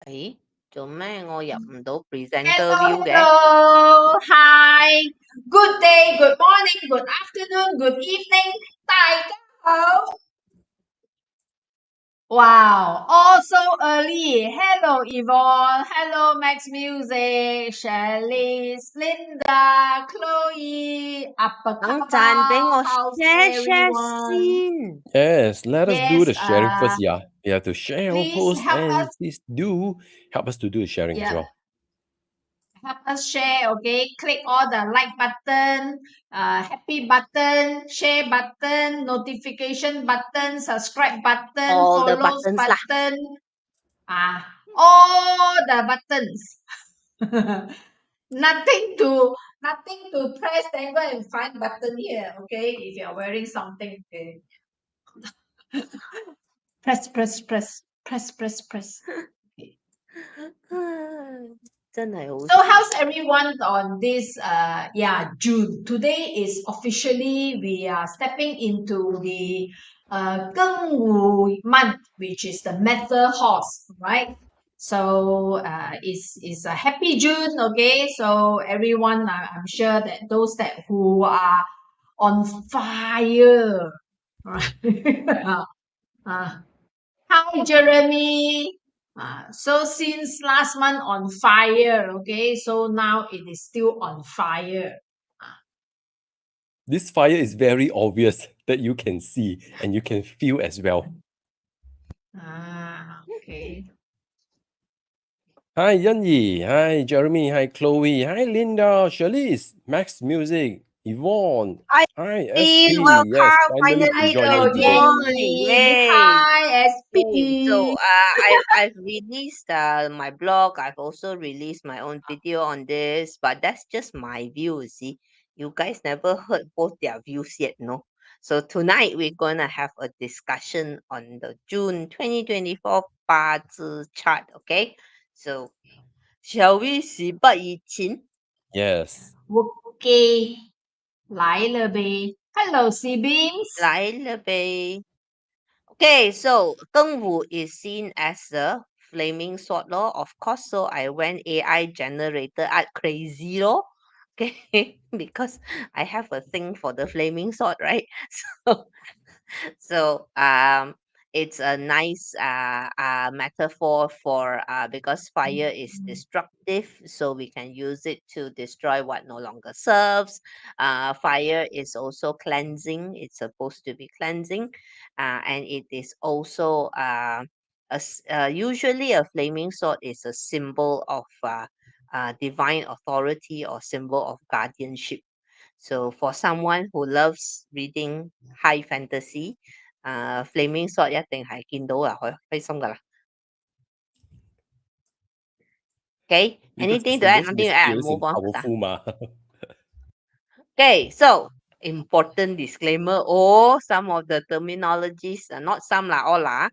誒，做咩我入唔到 presenter Hello, view 嘅？ hello. Hi. Good day, good morning, good afternoon, good evening. 大家好。Wow, all so early. Hello, Yvonne. Hello, Max Music. Shelley, Linda, Chloe. Apa 等陣俾 khabar? 我 How's share everyone? 先。 Yes, let us do Yes, the sharing first. Yeah, we have to share our please post help and us. please do help us to do the sharing as Yeah. well. Help us share, okay? Click all the like button, happy button, share button, notification button, subscribe button, all the follows buttons lah. button. All the buttons. nothing to press, then go and find button here, okay? If you're wearing something, okay. press. Okay. 真係好 So 笑。 how's everyone on this June? Today is officially we are stepping into the庚午month, which is the metal horse, right? So it's a happy June, okay? So everyone, I'm sure that those that who are on fire, right? Hi, Jeremy. So since last month on fire, okay, so now it is still on fire. This fire is very obvious that you can see and you can feel as well. Okay. Hi, Yanyi. Hi, Jeremy. Hi, Chloe. Hi, Linda. Charlize. Max Music. Yvonne. Hi, Hi, please SP. welcome. Yes, finally Finally to join us Hello, today. join. Jenny. Yay. Hi, Yay. So SP. I've released my blog. I've also released my own video on this, but that's just my view. See, you guys never heard both their views yet, no? So tonight we're gonna have a discussion on the June 2024 Bazi chart. Okay, so shall we 事不宜迟 Yes. Okay. 来了呗. Hello, siblings. 来了呗。Okay, so Gengwu is seen as the flaming sword law, of course. So I went AI generated art crazy law. Okay, because I have a thing for the flaming sword, right? So so it's a nice metaphor for because fire is destructive, so we can use it to destroy what no longer serves. Fire is also cleansing. It's supposed to be cleansing, and it is also usually a flaming sword is a symbol of divine authority or symbol of guardianship. So for someone who loves reading high fantasy, flaming sword 一定係見到啊，開心噶啦。Okay, Because anything it's to the add? most Nothing to add. mysterious Move and on first. powerful ma. Okay, so important disclaimer. Oh, some of the terminologies, not some lah, all lah.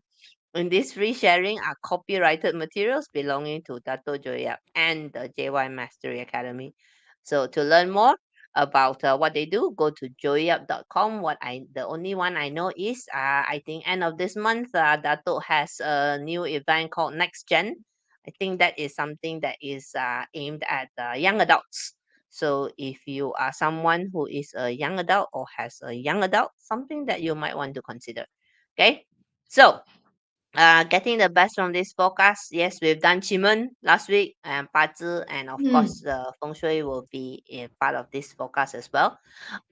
In this free sharing are copyrighted materials belonging to Dato Joya and the JY Mastery Academy. So to learn more about what they do, go to joyup.com. The only one I know is I think end of this month, Dato has a new event called Next Gen. I think that is something that is aimed at young adults. So if you are someone who is a young adult or has a young adult, something that you might want to consider. Okay, so getting the best from this forecast. Yes, we've done Chimen last week and Bazi, and of course the Feng Shui will be a part of this forecast as well.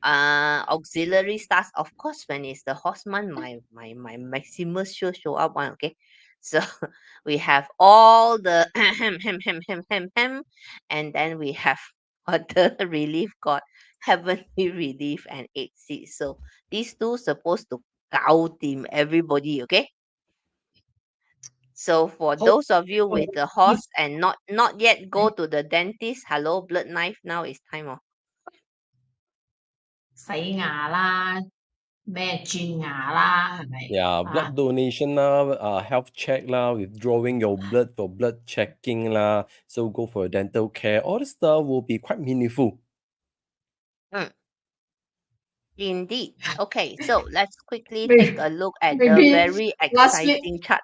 Auxiliary stars, of course, when it's the horse month, my Maximus show up one. Okay, so we have all the and then we have other relief god, heavenly relief, and 8 seeds. So these two supposed to cow team everybody. Okay. So for those of you with the horse and not yet go to the dentist, hello, blood knife, now is time. Oh. 洗牙啦，咩轉牙啦，係咪？ Yeah, blood donation lah, health check lah, withdrawing your blood for blood checking lah. So go for dental care. All the stuff will be quite meaningful. Indeed. Okay, so let's quickly Maybe- take a look at the maybe very last week exciting chart.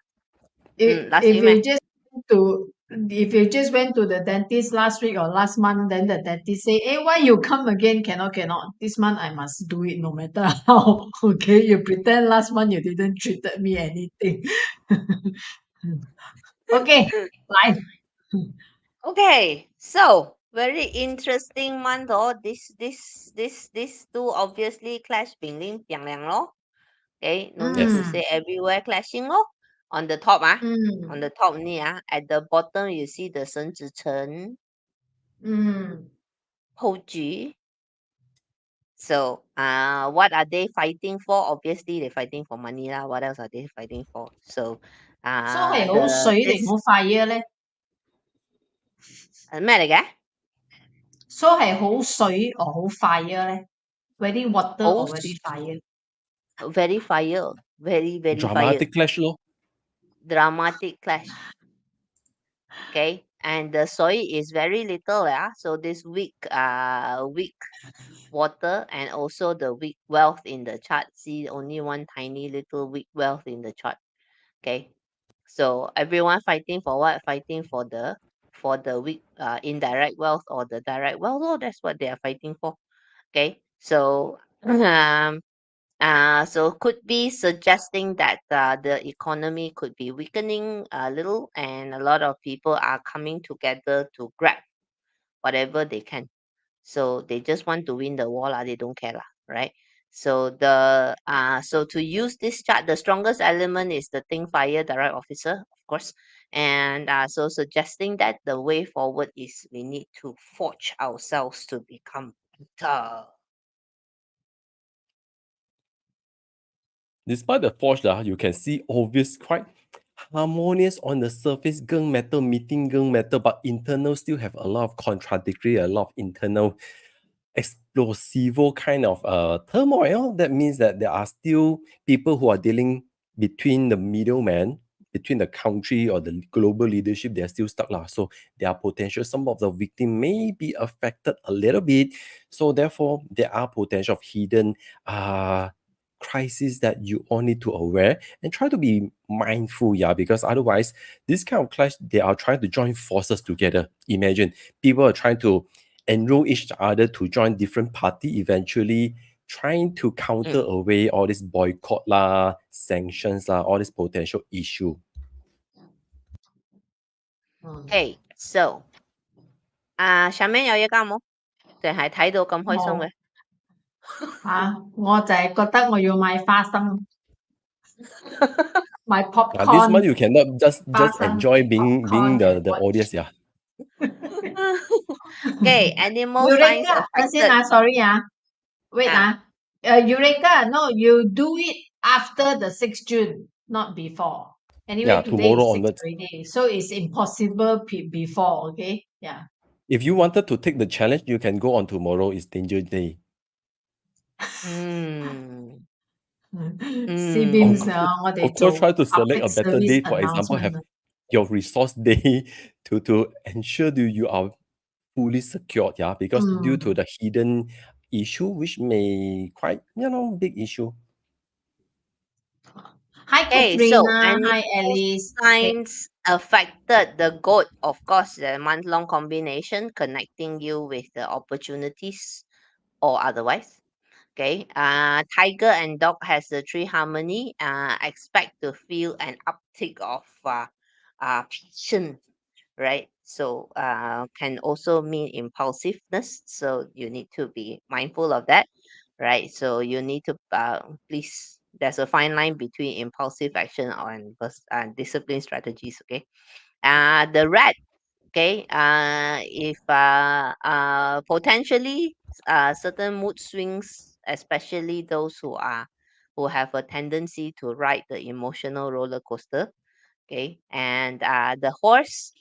if Last if week, you meh? just if you just went to the dentist last week or last month, then the dentist say, "Hey, why you come again? Cannot. This month I must do it no matter how." Okay, you pretend last month you didn't treated me anything. Okay, life. Okay, so very interesting month oh. This two obviously clash 平零平凉 咯. Okay, no need to Yes. say everywhere clashing咯. On the top on Mm, the top ni at the bottom you see the 神子辰 mm. 后局. So, what are they fighting for? Obviously, they're fighting for money lah. What else are they fighting for? So, So 係好 the 水定 this 好 fire 咧？ 咩嚟嘅？So 係好水 or 好 fire 咧？Very water 好 or very fire？ very fire, very fire, Dramatic clash lor. dramatic clash. Okay, and the soil is very little, yeah. So this weak water and also the weak wealth in the chart. See, only one tiny little weak wealth in the chart. Okay, so everyone fighting for what? Fighting for the weak indirect wealth or the direct wealth. Oh, that's what they are fighting for. Okay, so so could be suggesting that the economy could be weakening a little, and a lot of people are coming together to grab whatever they can. So they just want to win the war lah. They don't care lah, right? So so to use this chart, the strongest element is the Think Fire Direct Officer, of course, and so suggesting that the way forward is we need to forge ourselves to become better. Despite the forge, you can see obvious quite harmonious on the surface gung metal meeting gung metal, but internal still have a lot of contradictory, a lot of internal explosivo kind of turmoil. That means that there are still people who are dealing between the middleman, between the country or the global leadership. They are still stuck lah. So there are potential. Some of the victim may be affected a little bit. So therefore, there are potential of hidden crisis that you all need to aware and try to be mindful, yeah, because otherwise this kind of clash, they are trying to join forces together. Imagine people are trying to enroll each other to join different party, eventually trying to counter away all this boycott lah, sanctions lah, all this potential issue. Okay, so 上面有嘢講冇？定係睇到咁開心嘅？我就係覺得我要買花生，買 This month popcorn， you cannot just 花生 enjoy being popcorn and the watch. audience, yeah. Okay, animal signs Eureka, affected. sorry wait Eureka, no, you do it after the 6th June, not before. Anyway, Yeah, today tomorrow is 6th onwards. already, so it's impossible before, okay? Yeah. If you wanted to take the challenge, you can go on tomorrow. It's danger day. C-beams Of course, try to select a public better service day. For example, have announcement. your resource day to ensure that you are fully secured, yeah, because due to the hidden issue, which may quite, big issue. Hi, Okay, so Katrina. Hi, animal Alice. Okay. signs affected the goat, of course, the month-long combination connecting you with the opportunities or otherwise. Okay, tiger and dog has the tree harmony. Expect to feel an uptick of passion, right? So can also mean impulsiveness. So you need to be mindful of that, right? So you need to please. There's a fine line between impulsive action and discipline strategies. Okay, the rat. Okay, if potentially certain mood swings, especially those who have a tendency to ride the emotional roller coaster. Okay, and the horse,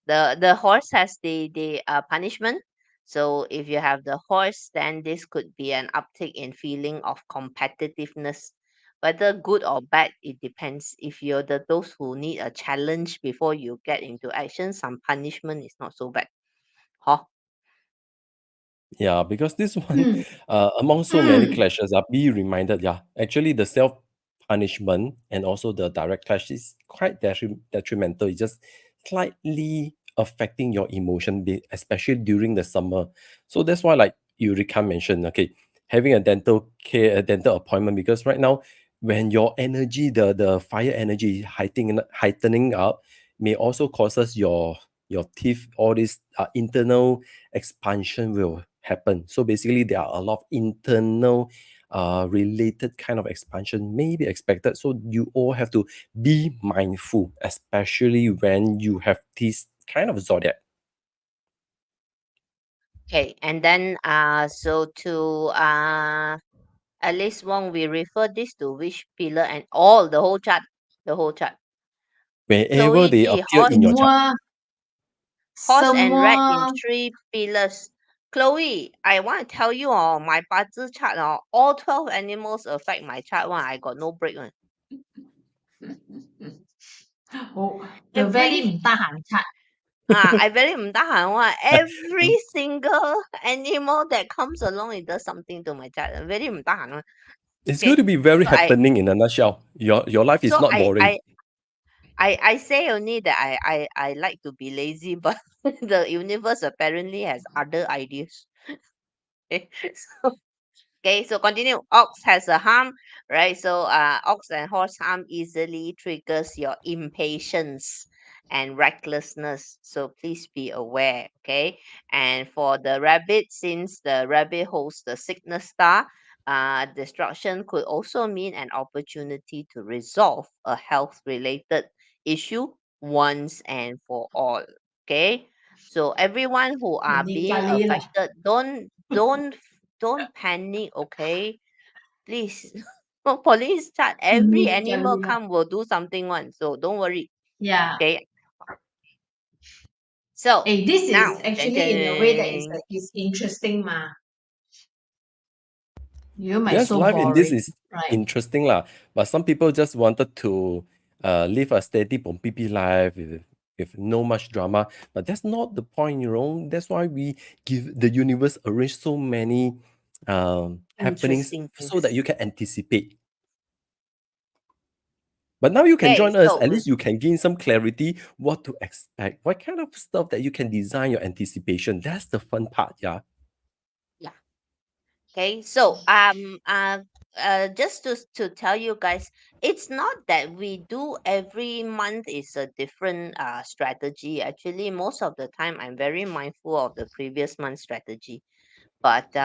the horse has the punishment. So if you have the horse, then this could be an uptick in feeling of competitiveness. Whether good or bad, it depends. If you're those who need a challenge before you get into action, some punishment is not so bad. Huh? Yeah, because this one, among so many clashes, be reminded, yeah, actually the self punishment and also the direct clash is quite detrimental. It's just slightly affecting your emotion, especially during the summer. So that's why, like Eureka mentioned, okay, having a dental care, a dental appointment, because right now, when your energy, the fire energy heightening up, may also causes your teeth, all this internal expansion will happen. So basically, there are a lot of internal related kind of expansion may be expected. So you all have to be mindful, especially when you have this kind of zodiac. Okay, and then so to Alice Wong, we refer this to which pillar and all the whole chart, the whole chart. Wherever Chloe they G, appear in your chart. horse and rat in semua 3 pillars. Chloe, I want to tell you, my Bazi chart, all 12 animals affect my chart one. I got no break one. oh, the very Every 唔得閒刷 I very 唔得閒 one. Every single animal that comes along, it does something to my chart. Very 唔得閒 one. It's Okay, going to be very so happening in a nutshell. Your life is so not boring. I say only that I like to be lazy, but the universe apparently has other ideas. Okay, so continue. Ox has a harm, right? So ox and horse harm easily triggers your impatience and recklessness. So please be aware, okay? And for the rabbit, since the rabbit holds the sickness star, destruction could also mean an opportunity to resolve a health related issue once and for all. Okay. So everyone who are being medically lah. affected, don't panic, okay? Please. Police chat, every animal Medically lah. come will do something one, so don't worry. Yeah. Okay. So Hey, this is now, actually in a way that is interesting, ma. You might Yes, so life in this boring, is right? interesting lah. But some people just wanted to live a steady pompipi life with no much drama. But that's not the point, you know. That's why we give the universe arrange so many happenings interesting so that things. you can anticipate. But now you can Okay, join us. so At least you can gain some clarity what to expect, what kind of stuff that you can design your anticipation. That's the fun part, yeah. yeah. Okay, so just to tell you guys, it's not that we do every month is a different strategy. Actually, most of the time I'm very mindful of the previous month's strategy. But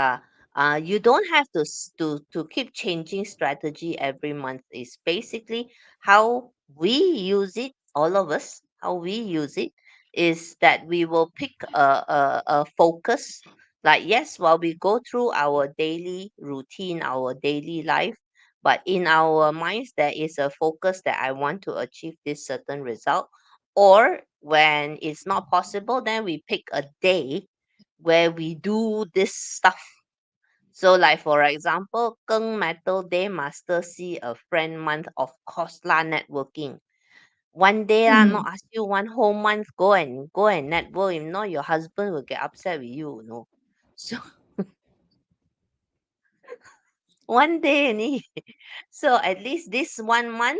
you don't have to keep changing strategy every month. It's basically how we use it, all of us, how we use it is that we will pick a focus. Like, yes, while we go through our daily routine, our daily life, but in our minds there is a focus that I want to achieve this certain result. Or when it's not possible, then we pick a day where we do this stuff. So like for example, Keng Metal Day Master See a Friend Month, of course lah, networking. One day lah, not ask you one whole month go and network. If not, your husband will get upset with you, you know. So one day only. So at least this 1 month,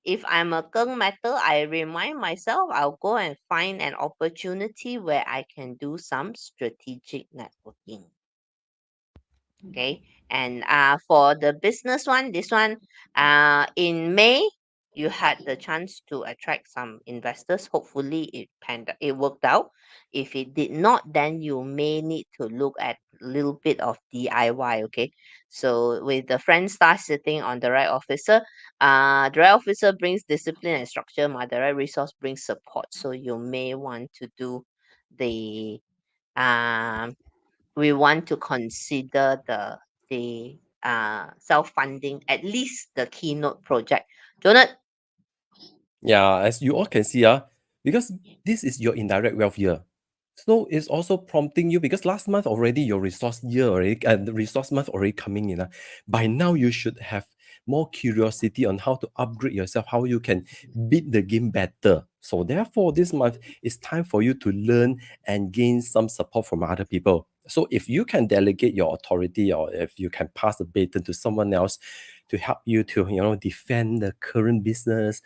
if I'm a Keng Metal, I remind myself I'll go and find an opportunity where I can do some strategic networking. Okay, and for the business one, this one in May you had the chance to attract some investors. Hopefully it worked out. If it did not, then you may need to look at a little bit of DIY. Okay, so with the friend star sitting on the right officer, the right officer brings discipline and structure, the right resource brings support, so you may want to do the um we want to consider the self-funding, at least the keynote project. Jonathan, Yeah, as you all can see, because this is your indirect wealth year. So it's also prompting you because last month already your resource year already and the resource month already coming in. By now you should have more curiosity on how to upgrade yourself, how you can beat the game better. So therefore, this month is time for you to learn and gain some support from other people. So if you can delegate your authority or if you can pass the baton to someone else to help you to, defend the current business.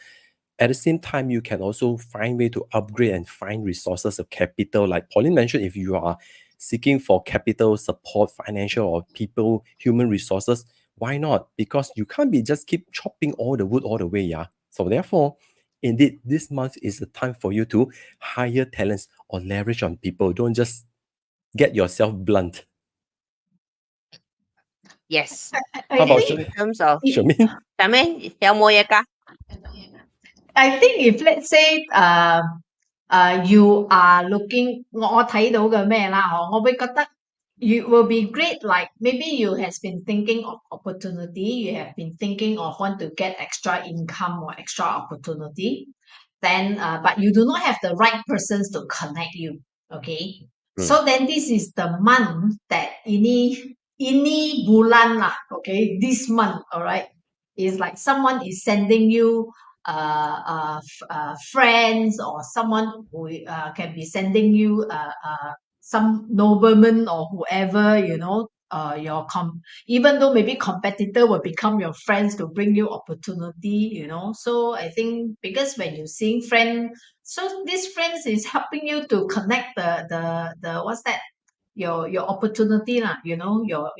At the same time, you can also find way to upgrade and find resources of capital. Like Pauline mentioned, if you are seeking for capital support, financial or people, human resources, why not? Because you can't be just keep chopping all the wood all the way, yeah. So therefore, indeed, this month is the time for you to hire talents or leverage on people. Don't just get yourself blunt. Yes. I How about think In terms of Shamin? Charmaine, theo mua vậy ka? I think if let's say you are looking 我睇到嘅咩啦，我會覺得 you will be great. Like maybe you has been thinking of opportunity, you have been thinking of want to get extra income or extra opportunity. Then but you do not have the right persons to connect you. Okay. So then this is the month that ini bulan lah. Okay, this month, all right, is like someone is sending you friends, or someone who can be sending you some nobleman or whoever, even though maybe competitor will become your friends to bring you opportunity. So I think because when you're seeing friend, so this friends is helping you to connect the what's that, your opportunity lah, your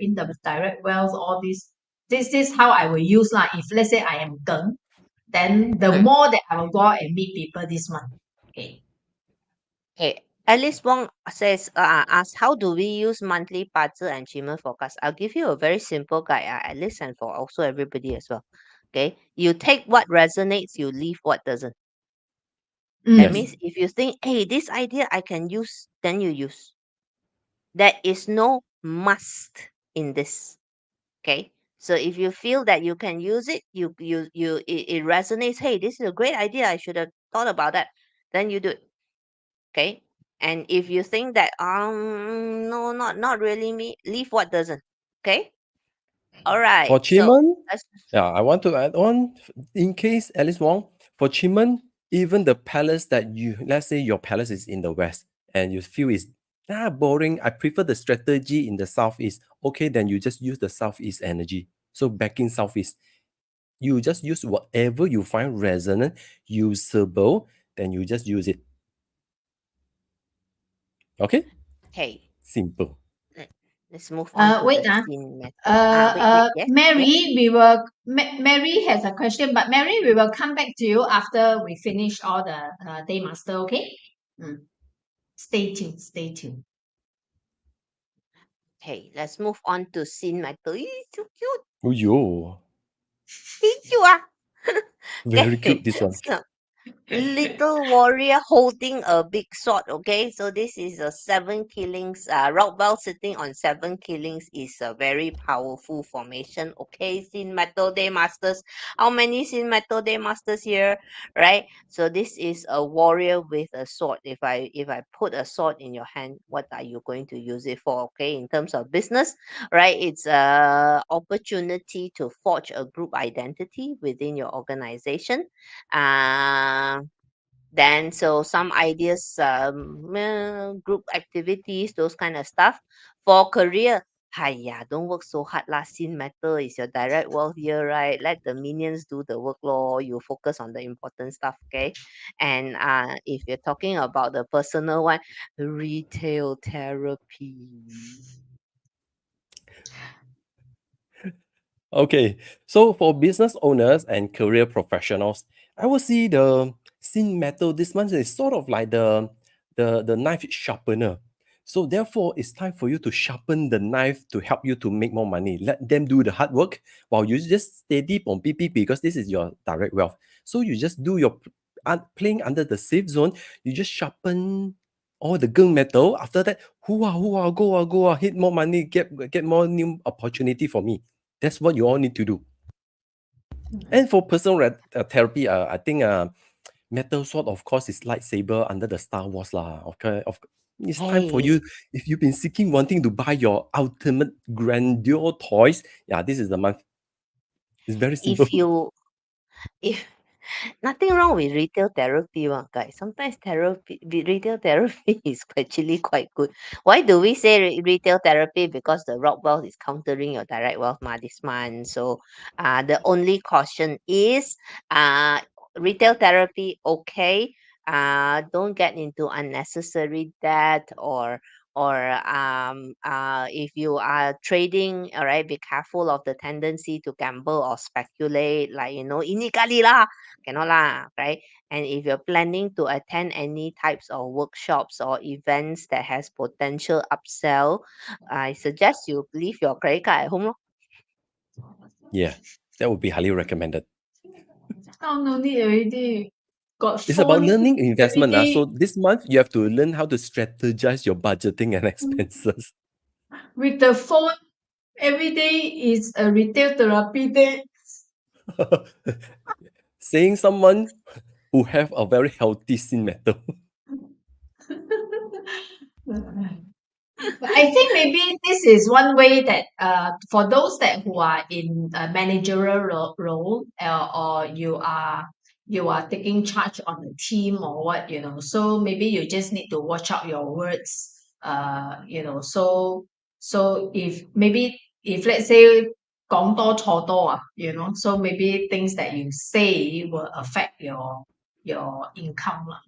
in the direct wealth, all this is how I will use lah. If let's say I am Geng, then the more that I will go out and meet people this month. Okay. Okay. Alice Wong says, asks, how do we use monthly Bazi and Qimeng forecast? I'll give you a very simple guide, Alice, and for also everybody as well. Okay. You take what resonates, you leave what doesn't. That means if you think, hey, this idea I can use, then you use. There is no must in this. Okay. So if you feel that you can use it, it resonates, hey, this is a great idea, I should have thought about that, then you do it. Okay. And if you think that no, not really me, leave what doesn't. Okay. All right. For Qimeng, let's- I want to add on, in case Alice Wong, for Qimeng, even the palace that let's say your palace is in the west and you feel is boring, I prefer the strategy in the southeast. Okay, then you just use the southeast energy. So back in southeast, you just use whatever you find resonant, usable, then you just use it. Okay? Okay. Simple. Let's move on to Wait, the scene method. Yes, Mary, yes. Mary has a question, but Mary, we will come back to you after we finish all the day master. Okay. Stay tuned. Stay tuned. Okay, let's move on to scene method. So cute. Oh, yo. Thank you. Very Okay, cute, this one. so, little warrior holding a big sword. Okay, so this is a 7 killings. Rock bell sitting on 7 killings is a very powerful formation. Okay, Sin Metal Day Masters. How many Sin Metal Day Masters here? Right. So this is a warrior with a sword. If I put a sword in your hand, what are you going to use it for? Okay, in terms of business, right? It's a opportunity to forge a group identity within your organization. Then so some ideas, group activities, those kind of stuff. For career, don't work so hard lah. Sin matter is your direct wealth here, right? Let the minions do the work law. You focus on the important stuff, okay? And if you're talking about the personal one, retail therapy. Okay, so for business owners and career professionals, I will see the sin metal this month is sort of like the knife sharpener. So therefore, it's time for you to sharpen the knife to help you to make more money. Let them do the hard work while you just steady on PP because this is your direct wealth. So you just do your playing under the safe zone. You just sharpen all the gun metal. After that, go hit more money, get more new opportunity for me. That's what you all need to do. And for personal therapy, I think metal sword, of course, is lightsaber under the Star Wars lah. Okay, it's time for you. If you've been wanting to buy your ultimate grandeur toys, this is the month. It's very simple. If Nothing wrong with retail therapy, guys. Sometimes retail therapy is actually quite good. Why do we say retail therapy? Because the rock wealth is countering your direct wealth this month. So, the only caution is, retail therapy, okay. Don't get into unnecessary debt, or if you are trading, all right, be careful of the tendency to gamble or speculate, like, ini kali lah, cannot lah, right? And if you're planning to attend any types of workshops or events that has potential upsell, I suggest you leave your credit card at home lor. Yeah, that would be highly recommended. Now no need already. Got It's about phone learning investment. already. So this month you have to learn how to strategize your budgeting and expenses. With the phone, every day is a retail therapy day. Saying someone who have a very healthy sin metal. But I think maybe this is one way that for those that who are in a managerial role, or you are taking charge on a team or what, so maybe you just need to watch out your words, so if let's say 講多錯多 so maybe things that you say will affect your income lah.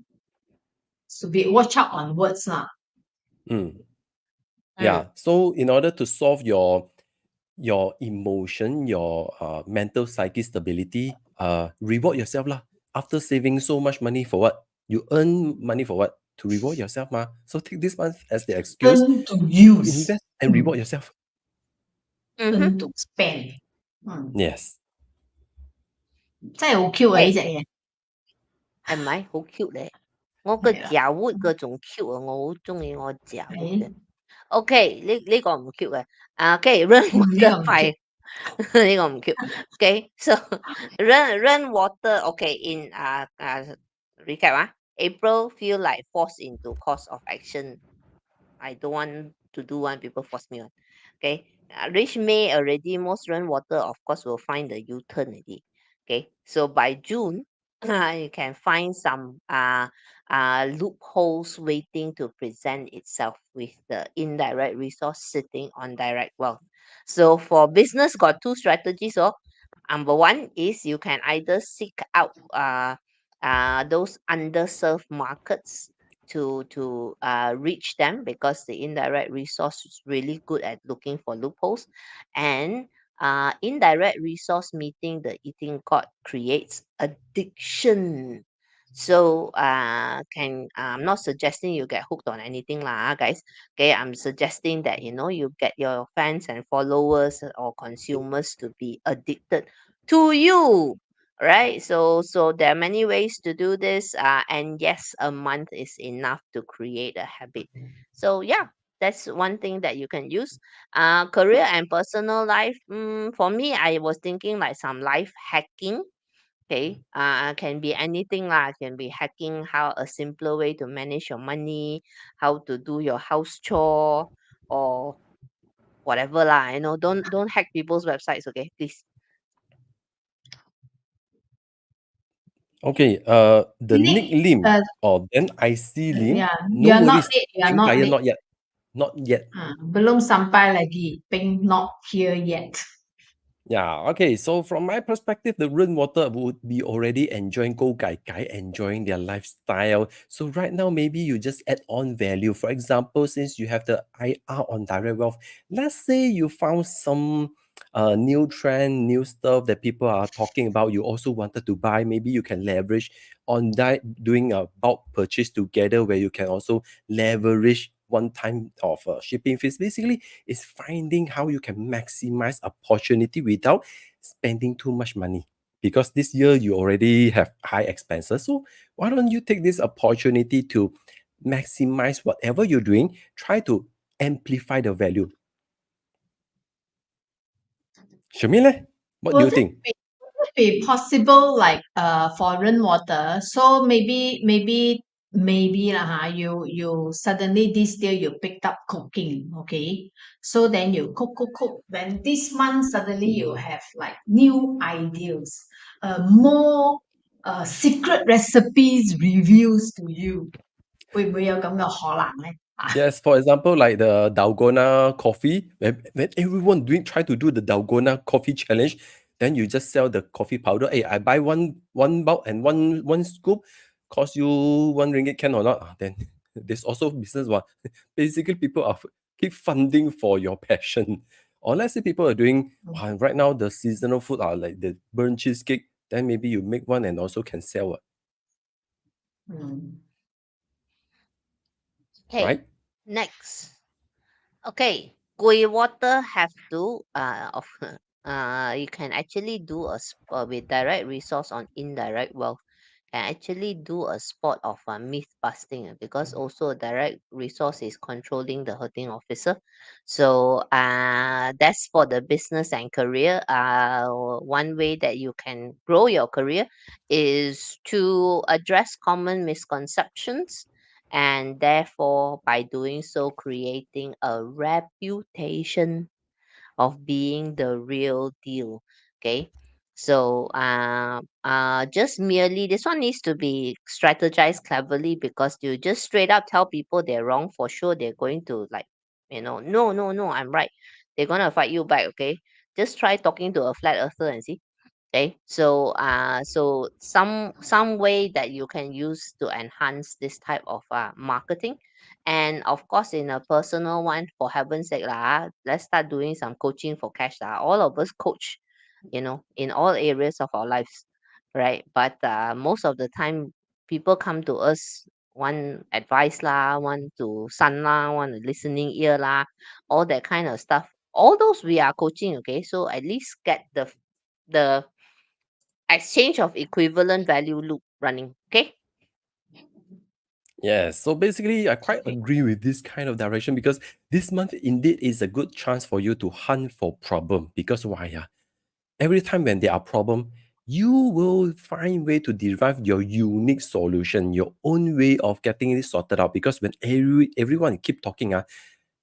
So watch out on words lah. Yeah. So in order to solve your emotion, your mental psyche stability, reward yourself lah. After saving so much money for what? You earn money for what? To reward yourself ma. So take this month as the excuse Learn to to use. invest and reward yourself. Learn to spend. Yes. 真係好 cute 啊！呢隻嘢係咪好 cute 咧？我個腳活嗰種 cute 啊，我好中意我腳活嘅。OK，呢個唔 cute 嘅。OK， rainwater 牌呢個唔 cute。OK，so rainwater OK in recap April feel like forced into course of action. I don't want to do one, people force me on. Okay. Reach May already, most rainwater of course will find the U-turn already. Okay. So by June, you can find some loopholes waiting to present itself with the indirect resource sitting on direct wealth. So for business, got two strategies. Number one is you can either seek out those underserved markets to reach them, because the indirect resource is really good at looking for loopholes, and indirect resource meeting the eating god creates addiction. So I'm not suggesting you get hooked on anything lah, guys. Okay, I'm suggesting that you get your fans and followers or consumers to be addicted to you, right? So there are many ways to do this, and yes, a month is enough to create a habit. So yeah, that's one thing that you can use. Career and personal life, for me, I was thinking like some life hacking. Okay, can be anything lah. Can be hacking how a simpler way to manage your money, how to do your house chore, or whatever lah. Don't hack people's websites, okay, please. Okay, the Nick Lim or then IC Lim. Yeah, No you're not worries. late. You're Pink not tire late. not yet. Not yet. Belum sampai lagi. Pink not here yet. Yeah, okay. So from my perspective, the rainwater would be already enjoying go gai gai, enjoying their lifestyle. So right now, maybe you just add on value. For example, since you have the IR on direct wealth, let's say you found some new trend, new stuff that people are talking about. You also wanted to buy. Maybe you can leverage on that, doing a bulk purchase together, where you can also leverage one time of shipping fees. Basically, is finding how you can maximize opportunity without spending too much money, because this year you already have high expenses. So why don't you take this opportunity to maximize whatever you're doing, try to amplify the value. Shamila, what do you think? Would it be possible, like for rainwater? So maybe lah, you suddenly this year you picked up cooking, okay? So then you cook. Then this month suddenly you have like new ideas, more secret recipes reveals to you，會唔會有咁嘅可能咧？Yes, for example, like the dalgona coffee, when everyone try to do the dalgona coffee challenge, then you just sell the coffee powder. Hey, I buy one bulk and one scoop, cost you R1, can or not? Then there's also business one. Basically, people are keep funding for your passion. Or let's say people are doing right now the seasonal food are like the burnt cheesecake. Then maybe you make one and also can sell it, Okay, right? next. Okay, grey water have to of you can actually do a with direct resource on indirect wealth. Can actually do a spot of myth busting because also direct resource is controlling the hurting officer. So that's for the business and career. One way that you can grow your career is to address common misconceptions and therefore by doing so creating a reputation of being the real deal. Okay, so just merely this one needs to be strategized cleverly because you just straight up tell people they're wrong, for sure they're going to like, no, I'm right, they're gonna fight you back. Okay, just try talking to a flat earther and see. Okay, so some way that you can use to enhance this type of marketing, and of course in a personal one, for heaven's sake lah, let's start doing some coaching for cash lah. All of us coach, in all areas of our lives, right? But most of the time, people come to us want advice lah, want to sun lah, want a listening ear lah, all that kind of stuff. All those we are coaching. Okay, so at least get the exchange of equivalent value loop running. Okay. Yes, so basically, I quite agree with this kind of direction because this month indeed is a good chance for you to hunt for problem. Because why? Every time when there are problem, you will find way to derive your unique solution, your own way of getting it sorted out. Because when everyone keep talking,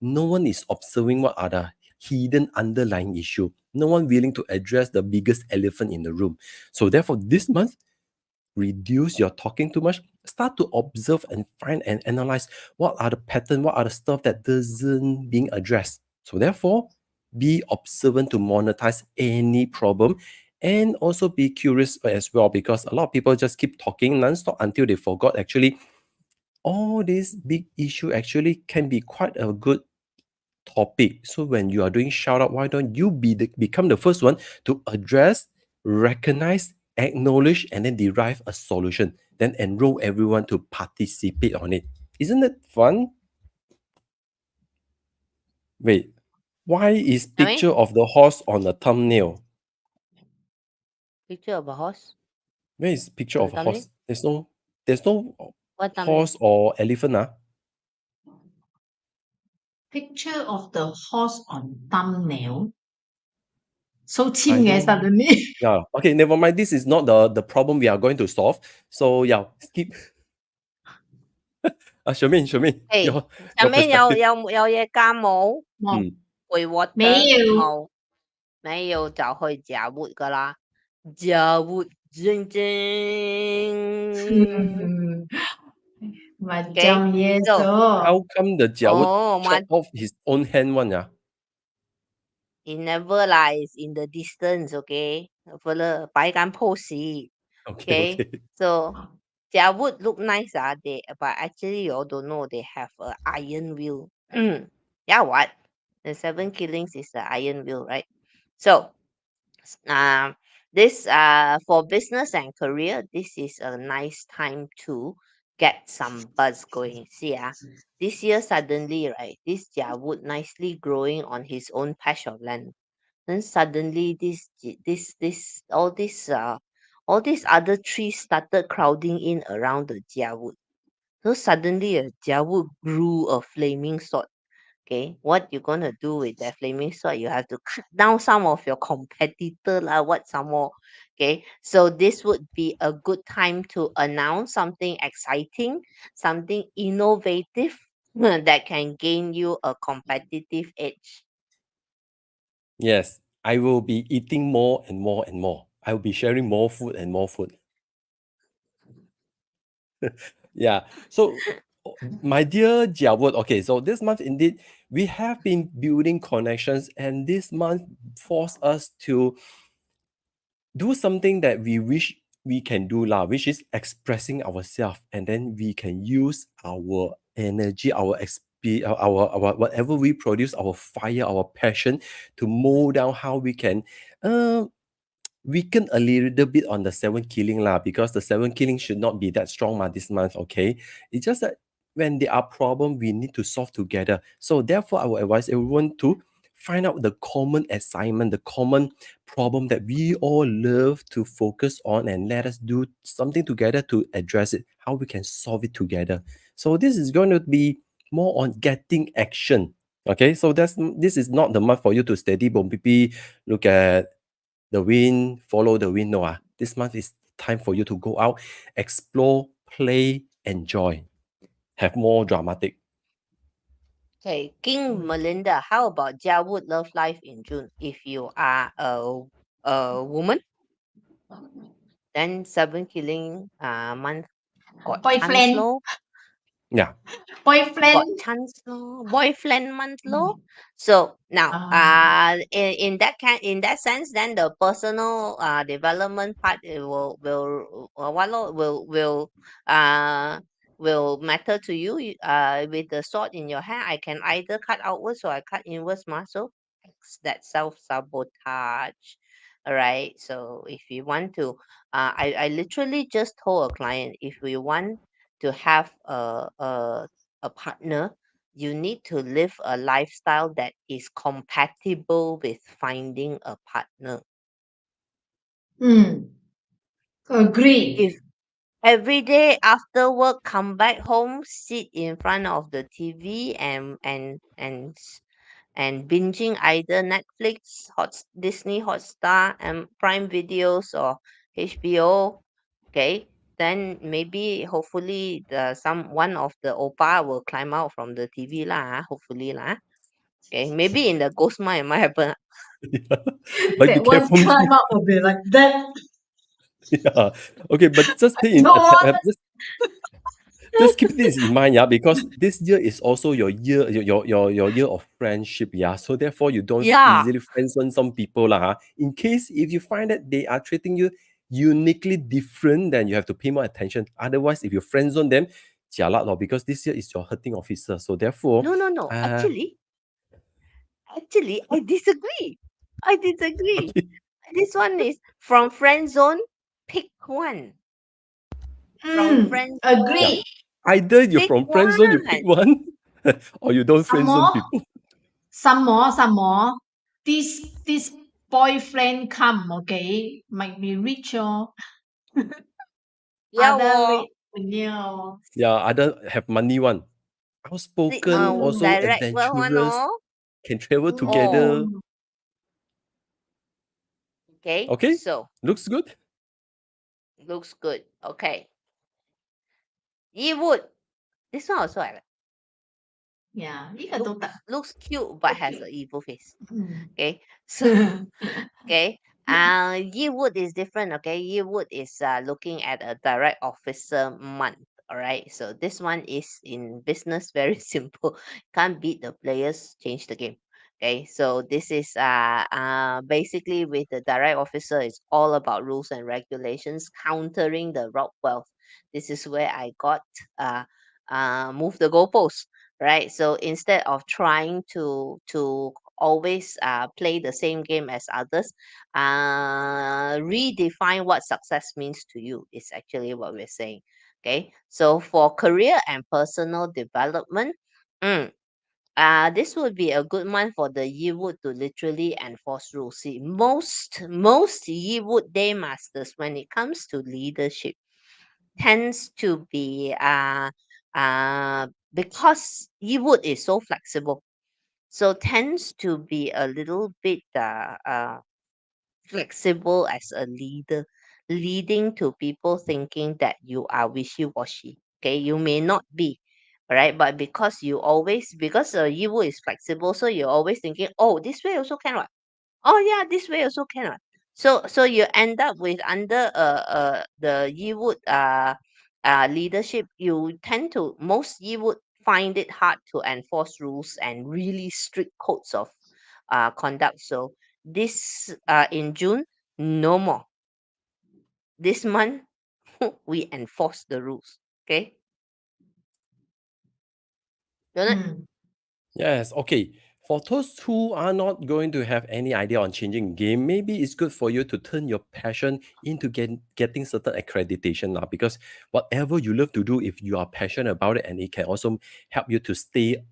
no one is observing what are the hidden underlying issue. No one willing to address the biggest elephant in the room. So therefore, this month, reduce your talking too much, start to observe and find and analyze what are the pattern, what are the stuff that doesn't being addressed. So therefore, be observant to monetize any problem and also be curious as well, because a lot of people just keep talking non-stop until they forgot actually all this big issue actually can be quite a good topic. So when you are doing shout out, why don't you become the first one to address, recognize, acknowledge, and then derive a solution? Then enroll everyone to participate on it. Isn't it fun? Wait, why is I mean, picture of the horse on the thumbnail? picture of a horse Where is picture on the of a thumbnail. horse? There's no What thumbnail? horse or elephant. Picture of the horse on thumbnail. So I cheap don't. suddenly. Yeah. Okay. Never mind. This is not the problem we are going to solve. So yeah, skip. Shermaine, Hey, your 上面有 perspective. 有嘢加冇？冇，回 water 沒有。冇？沒有就去食活噶啦，食活正正。Okay, Macam yes, so How come the Jia would chop my off his own hand one? Yeah. it never lies in the distance. Okay, for the 擺間 pose. Okay. Okay, Okay. so their wood look nice, they but actually you all don't know they have a iron wheel. Yeah, what? The 7 killings is the iron wheel, right? So this for business and career, this is a nice time to get some buzz going. See this year suddenly, right, this wood nicely growing on his own patch of land. Then suddenly this all these other trees started crowding in around the jiawood. So suddenly a jiawood grew a flaming sword. Okay, what you gonna do with that flaming sword? You have to cut down some of your competitor lah. What some more? Okay, so this would be a good time to announce something exciting, something innovative that can gain you a competitive edge. Yes, I will be eating more and more and more. I will be sharing more food and more food. Yeah. So, my dear Jiawood, okay, so this month indeed we have been building connections, and this month forced us to do something that we wish we can do lah, which is expressing ourselves, and then we can use our energy, our whatever we produce, our fire, our passion, to mold down how we can uh, weaken a little bit on the seven killing lah, because the seven killing should not be that strong this month. Okay, it's just that when there are problems, we need to solve together. So therefore, I will advise everyone to find out the common assignment, the common problem that we all love to focus on, and let us do something together to address it, how we can solve it together. So this is going to be more on getting action. Okay, so this is not the month for you to steady bom pipi, look at the wind, follow the wind. No, this month is time for you to go out, explore, play, enjoy, have more dramatic. Okay, King Melinda, how about Jiawood love life in June? If you are a woman, then seven killing month got chance Boyfriend, low. Yeah. Got boyfriend. chance low. Boyfriend month low. So now in that sense, then the personal development part, it uh will matter to you. With the sword in your hand, I can either cut outwards or I cut inwards, so that self sabotage. All right, so if you want to, I literally just told a client, if we want to have a partner, you need to live a lifestyle that is compatible with finding a partner. Agree. If every day after work, come back home, sit in front of the TV and binging either Netflix, Disney Hotstar, and Prime Videos or HBO, okay, then maybe hopefully one of the oppa will climb out from the TV lah, hopefully lah. Okay, maybe in the ghost mind it might happen. But be That one careful. climb up will be like that. Yeah. Okay, but just stay in Don't want. just keep this in mind, yeah, because this year is also your year, your year of friendship, yeah. So therefore, you don't Yeah. easily friendzone some people, lah. In case if you find that they are treating you uniquely different, then you have to pay more attention. Otherwise, if you friendzone them, jialat lor, because this year is your hurting officer. So therefore, No. Actually, I disagree. I disagree. okay, This one is from friend zone. Pick one. From friend yeah, zone. Agree. either you're Pick from friendzone, you pick one. one, or you don't Some friendzone more, people. some more. This boyfriend come, okay, might be rich or Yeah, other well, rich. No. Yeah, other have money one. Outspoken, also direct well one, adventurous, oh. can travel together. Mm. Okay, Okay, so looks good. looks good. Okay. Yiwood. This one also I like. Yeah, 呢個都得。Looks cute but has an evil face. Mm. Okay. So okay. Yearwood is different. Okay. Yearwood is looking at a direct officer month. All right. So this one is in business, very simple. Can't beat the players, change the game. Okay. So this is basically with the direct officer, it's all about rules and regulations, countering the rob wealth. This is where I got move the goalpost. Right. So instead of trying to always play the same game as others, redefine what success means to you is actually what we're saying. Okay, so for career and personal development, this would be a good month for the Yearwood to literally enforce rules. See, most Yearwood day masters, when it comes to leadership, tends to be because Yearwood is so flexible, so tends to be a little bit flexible as a leader, leading to people thinking that you are wishy-washy. Okay, you may not be, right? But because Yiwu is flexible, so you're always thinking, oh, this way also can, what? Oh yeah, this way also can, what? So you end up with under the Yiwu leadership, you would find it hard to enforce rules and really strict codes of conduct. So this in June, no more. This month, we enforce the rules. Okay, Donald? Mm. Yes, okay. For those who are not going to have any idea on changing game, maybe it's good for you to turn your passion into getting certain accreditation now, because whatever you love to do, if you are passionate about it, and it can also help you to stay,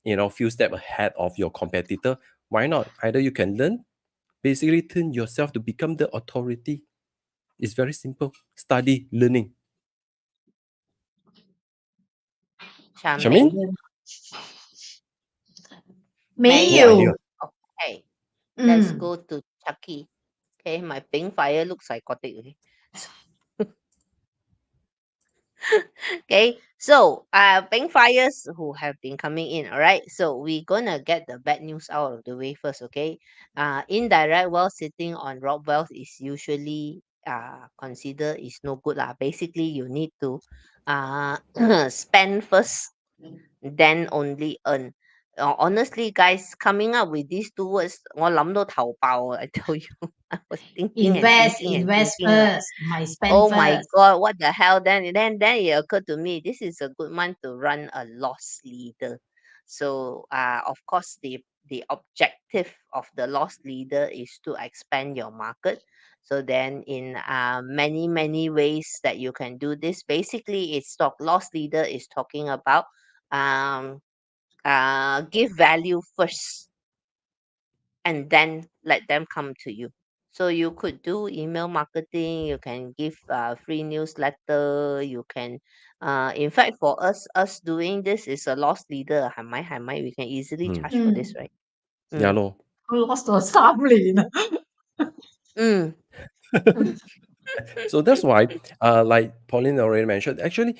few steps ahead of your competitor, why not? Either you can learn, basically turn yourself to become the authority. It's very simple. Study, learning. Charmaine? Charmaine? No idea. Mayo. Okay, let's Mm. go to Chucky. Okay, my pink fire looks psychotic. Okay. Okay, so pink fires who have been coming in, all right. So we're gonna get the bad news out of the way first, okay. Indirect wealth sitting on rock wealth is usually considered is no good lah. Basically, you need to spend first, then only earn. Honestly, guys, coming up with these two words, 我諗到頭爆啊, I tell you. I was thinking and thinking and Invest thinking. first. My spend Oh my first. God, what the hell? Then it occurred to me, this is a good month to run a loss leader. So of course the objective of the loss leader is to expand your market. So then in many ways that you can do this. Basically, it's loss leader is talking about um give value first and then let them come to you. So you could do email marketing, you can give free newsletter, you can in fact for us doing this is a loss leader, we can easily Hmm. charge for this, Mm. right? Yeah, Mm. lor. Lost 咗3年 Mm. So that's why, like Pauline already mentioned, actually,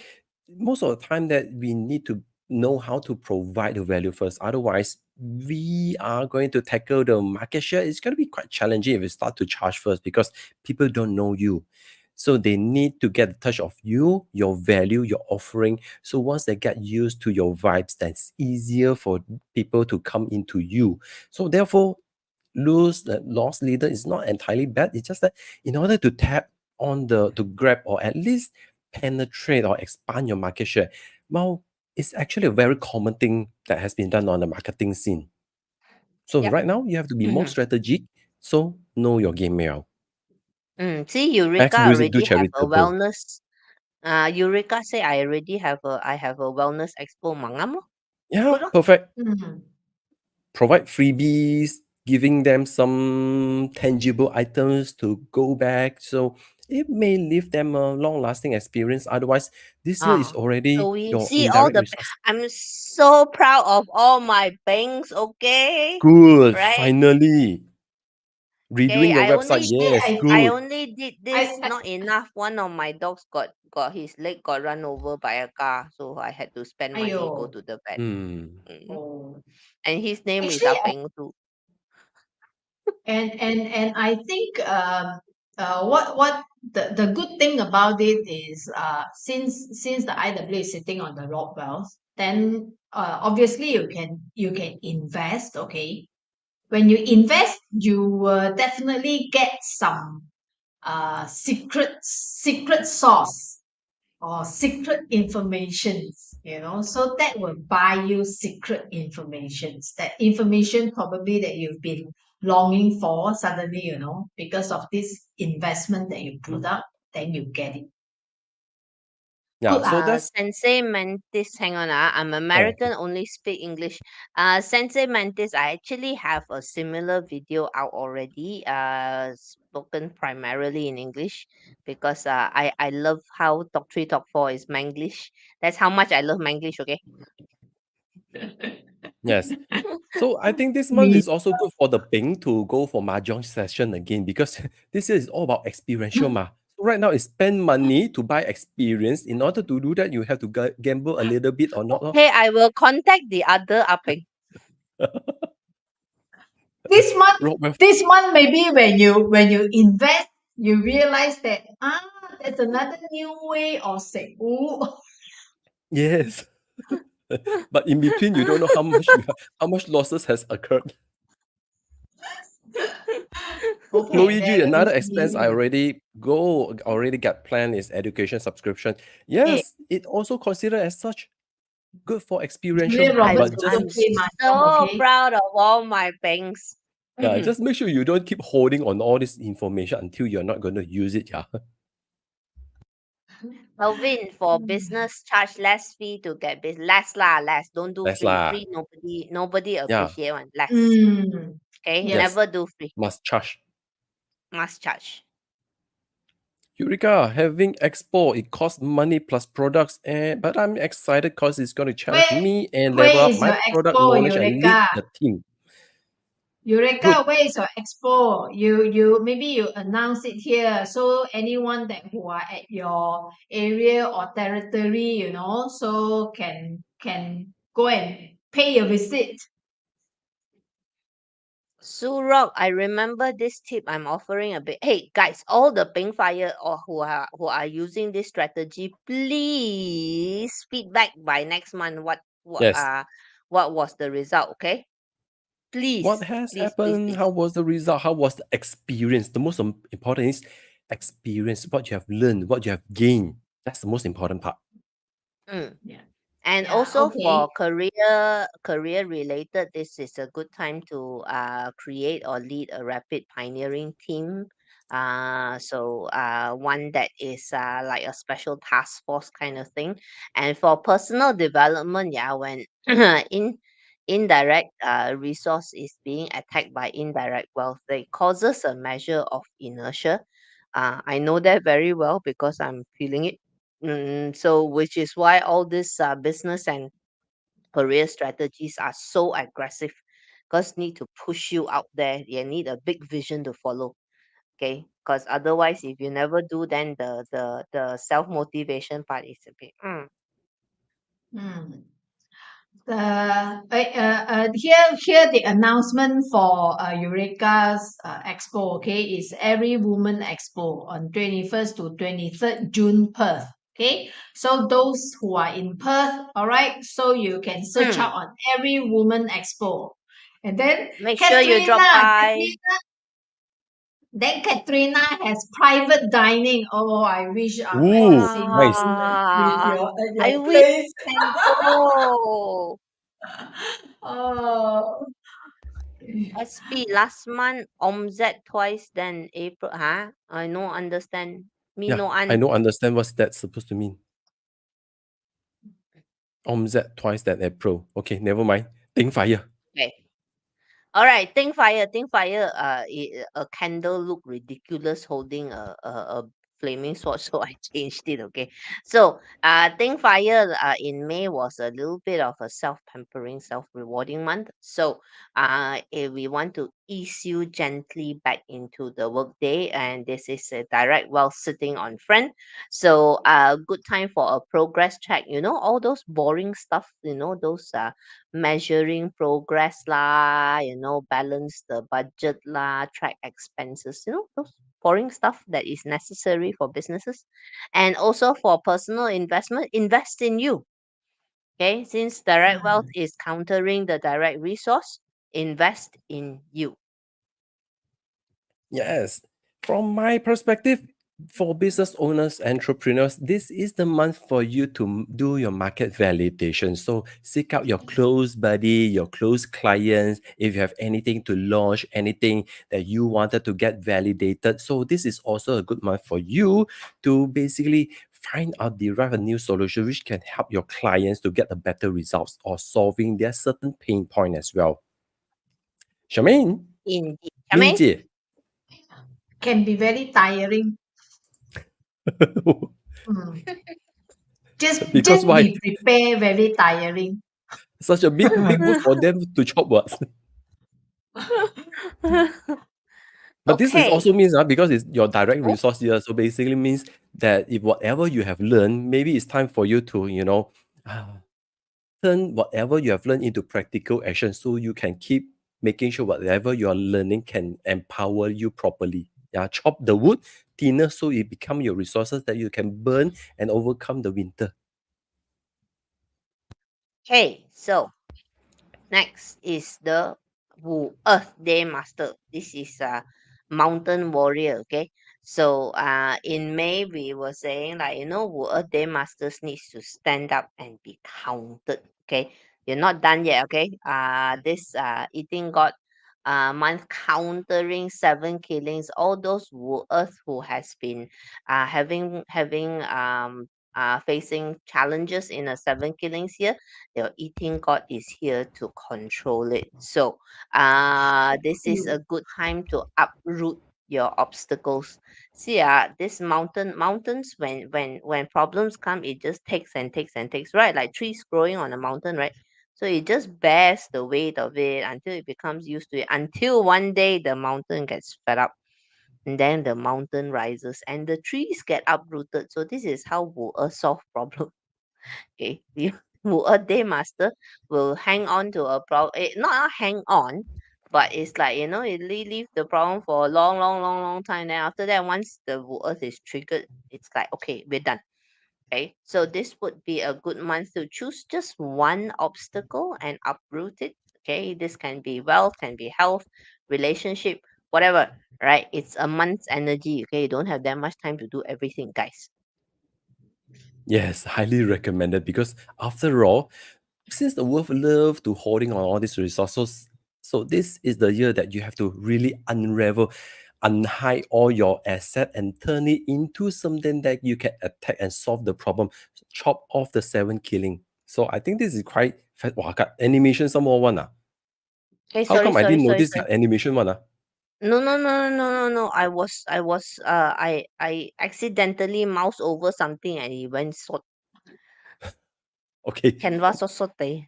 most of the time that we need to know how to provide the value first. Otherwise, we are going to tackle the market share. It's going to be quite challenging if we start to charge first, because people don't know you. So they need to get a touch of you, your value, your offering. So once they get used to your vibes, that's easier for people to come into you. So therefore, loss leader is not entirely bad. It's just that in order to tap on to grab or at least penetrate or expand your market share, well, it's actually a very common thing that has been done on the marketing scene. So Yep. right now you have to be more strategic. So know your game well. See, Max Eureka music, do already have a charitable. wellness. Eureka say I have a wellness expo mangam. Yeah, Good lor. perfect. Mm. Provide freebies, giving them some tangible items to go back. So it may leave them a long-lasting experience. Otherwise, this year is Ah, so already we your see all indirect the. resource. I'm so proud of all my banks. Okay, Good, right? finally. Okay, Redoing your website. Actually, Yes, I good. only did this. I Not enough. One of my dogs got his leg got run over by a car, so I had to spend money go Ayo. to the vet. Hmm. Oh. And his name is Actually, Apeng too. and I think what the good thing about it is since the IW is sitting on the rock wells, then obviously you can invest. Okay, when you invest, you will definitely get some secret sauce or secret informations, so that will buy you secret informations, that information probably that you've been longing for suddenly, because of this investment that you put up, then you get it. Yeah, Good. so that's Sensei Mantis, hang on, I'm okay. American, only speak English. Sensei Mantis, I actually have a similar video out already, spoken primarily in English because I love how Talk 3, Talk 4 is Manglish. That's how much I love Manglish, okay? Yes. So I think this month Me. is also good for the Ping to go for mahjong session again, because this year is all about experiential ma. So right now is spend money to buy experience. In order to do that, you have to gamble a little bit or not. Okay, I will contact the other Apeng. This month, Rob, this month maybe when you invest, you realize that That's another new way of 食糊。 Yes. But in between, you don't know how much losses has occurred. Okay, Luigi, let me another expense I see. already got planned is education subscription. Hey, Yes, it also considered as such good for experiential, Julia I'm Roberts but also just I'm play mahjong, so okay? proud of all my banks. yeah, just make sure you don't keep holding on all this information until you're not going to use it. Yeah, Alvin, for business, charge less fee to get less lah, less. Don't do that's free. lah. Free nobody Yeah, appreciate one. Less. Mm, Okay, yep. yes, never do free. must charge. Must charge. Eureka, having expo, it costs money plus products, but I'm excited because it's going to challenge Where, me and where level up is my your product expo, knowledge and lead Eureka? the team. Eureka, Good. where is your expo? You maybe you announce it here, so anyone that who are at your area or territory, so can go and pay a visit. Surok, I remember this tip I'm offering a bit. Hey guys, all the pink fire or who are using this strategy, please feedback by next month Yes. what was the result, okay? Please, What has please, please, happened? please. How was the result? How was the experience? The most important is experience, what you have learned, what you have gained. That's the most important part. Mm. Yeah. And Yeah, also okay. for career related, this is a good time to create or lead a rapid pioneering team. One that is like a special task force kind of thing. And for personal development, yeah, when in indirect resource is being attacked by indirect wealth, it causes a measure of inertia. I know that very well because I'm feeling it. So which is why all these business and career strategies are so aggressive because need to push you out there. You need a big vision to follow. Okay, because otherwise, if you never do, then the self motivation part is a bit. Hmm. Here the announcement for Eureka's Expo, okay, is Every Woman Expo on 21st to 23rd June, Perth. Okay, so those who are in Perth, all right, so you can search out on Every Woman Expo. And then Make sure you drop by. Katrina has private dining. Oh, I wish I'm at the Ooh, same nice. time with Wow! at I your wish place. I can go. Oh. SP last month OMZ twice then April. Huh? I no understand. Me Yeah, no I don't understand what's that supposed to mean. OMZ twice that April. Okay, never mind. Think fire. Okay. All right, think fire, think fire. A candle look ridiculous holding a flaming sword, so I changed it. Okay, so think fire. In May was a little bit of a self-pampering, self-rewarding month. So if we want to ease you gently back into the workday, and this is a direct wealth sitting on friend. So good time for a progress check. You know all those boring stuff. You know those measuring progress lah, balance the budget lah, track expenses, those boring stuff that is necessary for businesses. And also for personal investment, invest in you. Okay, since direct wealth is countering the direct resource, invest in you. Yes. From my perspective, for business owners, entrepreneurs, this is the month for you to do your market validation. So seek out your close buddy, your close clients. If you have anything to launch, anything that you wanted to get validated. So this is also a good month for you to basically find out, derive a new solution which can help your clients to get a better results or solving their certain pain point as well. Charmaine, Indeed. I mean, 咪姐 Can be very tiring. Mm. Just because why? be prepared, very tiring. Such a big move for them to chop what? But this is okay. also means because it's your direct resource here. So basically means that if whatever you have learned, maybe it's time for you to, uh, turn whatever you have learned into practical action so you can keep making sure whatever you are learning can empower you properly. Yeah, chop the wood thinner so it become your resources that you can burn and overcome the winter. Okay, so next is the Wu Earth Day Master. This is a mountain warrior. Okay, so in May we were saying like Wu Earth Day Masters needs to stand up and be counted. Okay, you're not done yet. Okay, this eating god month countering 7 killings. All those Wu Earth who has been having facing challenges in a 7 killings year, your eating god is here to control it. So this is a good time to uproot your obstacles. See this mountains, when problems come, it just takes and takes and takes, right? Like trees growing on a mountain, right? So it just bears the weight of it until it becomes used to it, until one day the mountain gets fed up, and then the mountain rises and the trees get uprooted. So this is how Wu solve problem. Okay, the Earth Day Master will hang on to a problem. Not hang on, but it's like it leave the problem for a long, long, long, long time. Then after that, once the Earth is triggered, it's like okay, we're done. Okay, so this would be a good month to choose just one obstacle and uproot it. Okay, this can be wealth, can be health, relationship, whatever. Right? It's a month's energy. Okay, you don't have that much time to do everything, guys. Yes, highly recommended because after all, since the world love to holding on all these resources, so this is the year that you have to really unravel, unhide all your asset and turn it into something that you can attack and solve the problem. Chop off the 7 killing. So I think this is quite wow, got animation some more one. Okay, How sorry, come I sorry, didn't sorry, notice sorry. got animation one? No, no, no, no, no, no. I accidentally mouse over something and it went so Okay, canvas so sote.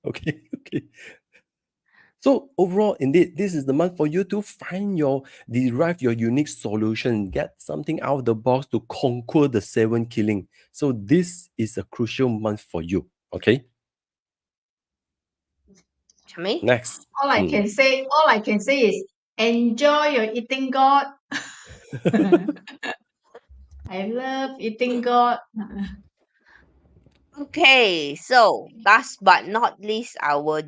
okay, okay. So overall, indeed, this is the month for you to derive your unique solution, get something out of the box to conquer the 7 killing. So this is a crucial month for you. Okay. Chame? Next. All I can say is enjoy your eating god. I love eating god. Okay, so last but not least, our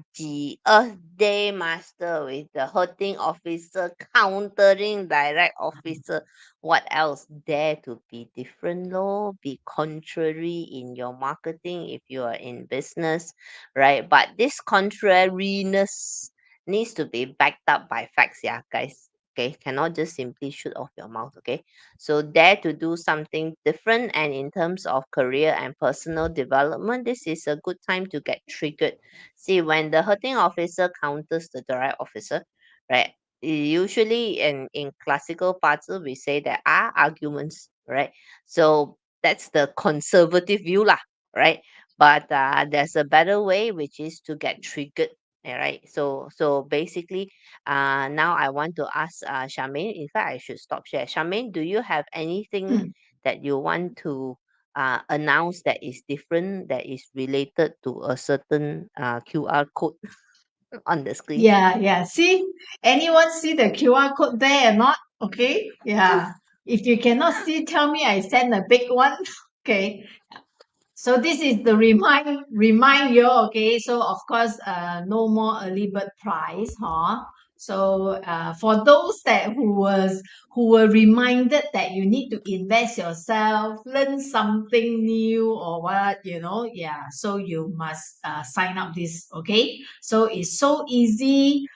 Earth Day Master with the hurting officer, countering direct officer. What else? Dare to be different, lor. Be contrary in your marketing if you are in business, right? But this contrariness needs to be backed up by facts, yeah, guys. Okay, cannot just simply shoot off your mouth, okay? So dare to do something different. And in terms of career and personal development, this is a good time to get triggered. See, when the hurting officer counters the direct officer, right? Usually in classical parts, we say there are arguments, right? So that's the conservative view, lah, right? But there's a better way, which is to get triggered. Right. So basically, now I want to ask Charmaine. In fact, I should stop share. Charmaine, do you have anything Hmm. that you want to announce that is different, that is related to a certain QR code on the screen? Yeah. See, anyone see the QR code there or not? Okay. Yeah. If you cannot see, tell me I send a big one. Okay. So this is the remind you, okay? So of course, no more early bird price, huh? So for those who were reminded that you need to invest yourself, learn something new or what, yeah. So you must sign up this, okay? So it's so easy,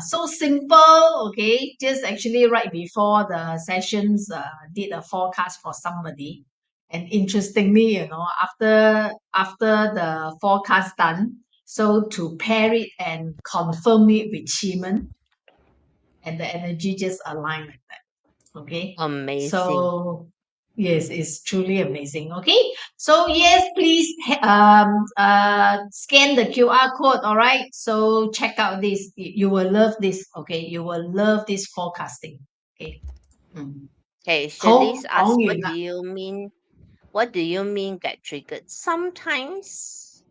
so simple, okay? Just actually right before the sessions, did a forecast for somebody, and interestingly, after the forecast done, so to pair it and confirm it with Chiman, and the energy just aligned like that. Okay. Amazing. So yes, it's truly amazing. Okay. So yes, please scan the QR code. All right. So check out this. You will love this. Okay. You will love this forecasting. Okay. Mm. Okay, Không, Shirley's có asked, nghĩa what do là you mean? What do you mean get triggered? Sometimes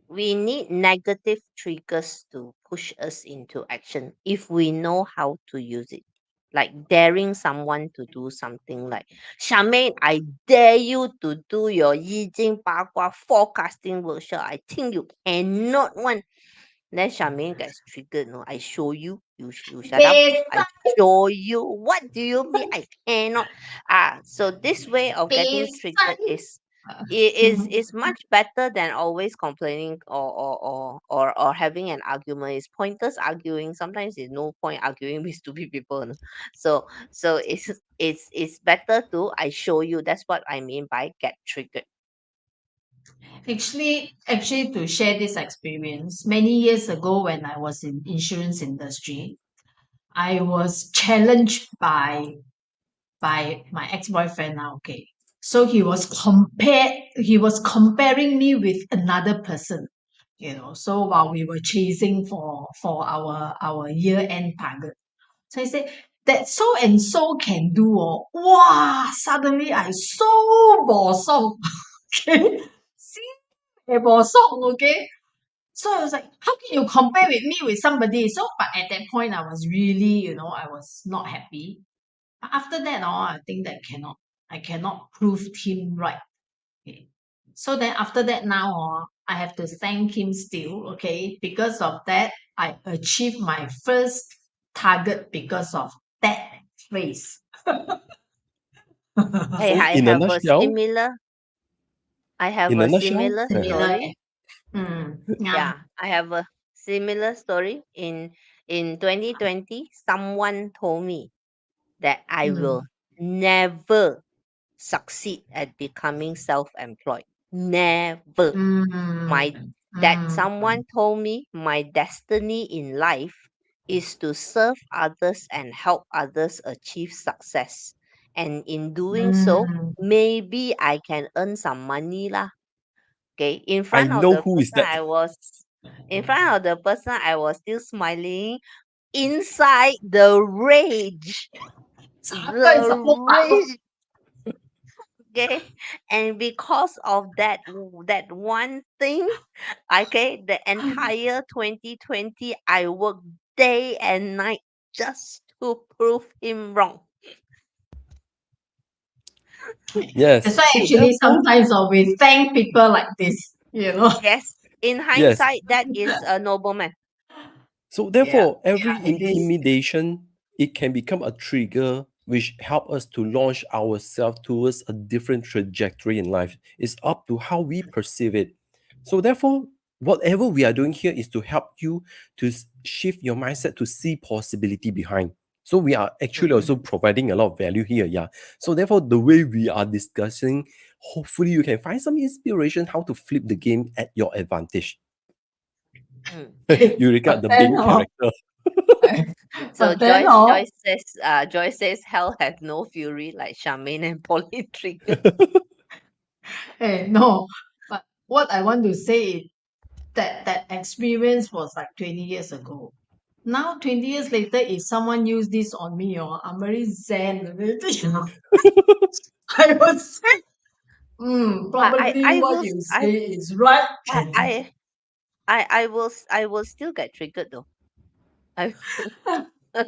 we need negative triggers to push us into action if we know how to use it. like daring someone to do something like, Charmaine, I dare you to do your Yi Jing Ba Gua forecasting workshop. I think you cannot one. Then Charmaine gets triggered. No, I show you. You shut up. I show you. What do you mean? I cannot. So this way of getting triggered is much better than always complaining or having an argument. It's pointless arguing. Sometimes there's no point arguing with stupid people. No? So it's better to I show you. That's what I mean by get triggered. Actually, to share this experience, many years ago when I was in insurance industry, I was challenged by my ex-boyfriend now. Okay, so he was comparing me with another person. So while we were chasing for our year-end target, so he said that so and so can do. Wow! Suddenly I so bosom. Okay, see, bosom. Okay. So I was like, how can you compare with me with somebody? So, but at that point, I was really, I was not happy. But after that, I think that I cannot prove him right. Okay. So then after that, now, I have to thank him still. Okay. Because of that, I achieved my first target because of that phrase. Hey, So I in a have a nutshell, similar. I have in a a nutshell, similar Similar. story. Yeah. Yeah, I have a similar story. In 2020, someone told me that I will never succeed at becoming self-employed. Never. My That someone told me my destiny in life is to serve others and help others achieve success. And in doing so, maybe I can earn some money lah. Okay, I know who is that. in front of the person I was still smiling. Inside the rage. The rage. Okay. And because of that one thing, okay, the entire 2020 I worked day and night just to prove him wrong. Yes. That's why So actually therefore, sometimes we thank people like this. Yes. In yes. hindsight, that is a nobleman. So therefore, every Yeah, it is. intimidation, it can become a trigger which help us to launch ourselves towards a different trajectory in life. It's up to how we perceive it. So therefore, whatever we are doing here is to help you to shift your mindset to see possibility behind. So we are actually also providing a lot of value here, yeah. So therefore, the way we are discussing, hopefully you can find some inspiration how to flip the game at your advantage. Mm. You regard the But then, main character. So but then, Joyce says hell has no fury like Charmaine and Pauline triggered. hey, no. But what I want to say is that experience was like 20 years ago. Now, 20 years later, if someone use this on me, I'm very zen. I would say, probably I what will you say is right. I I will still get triggered though. I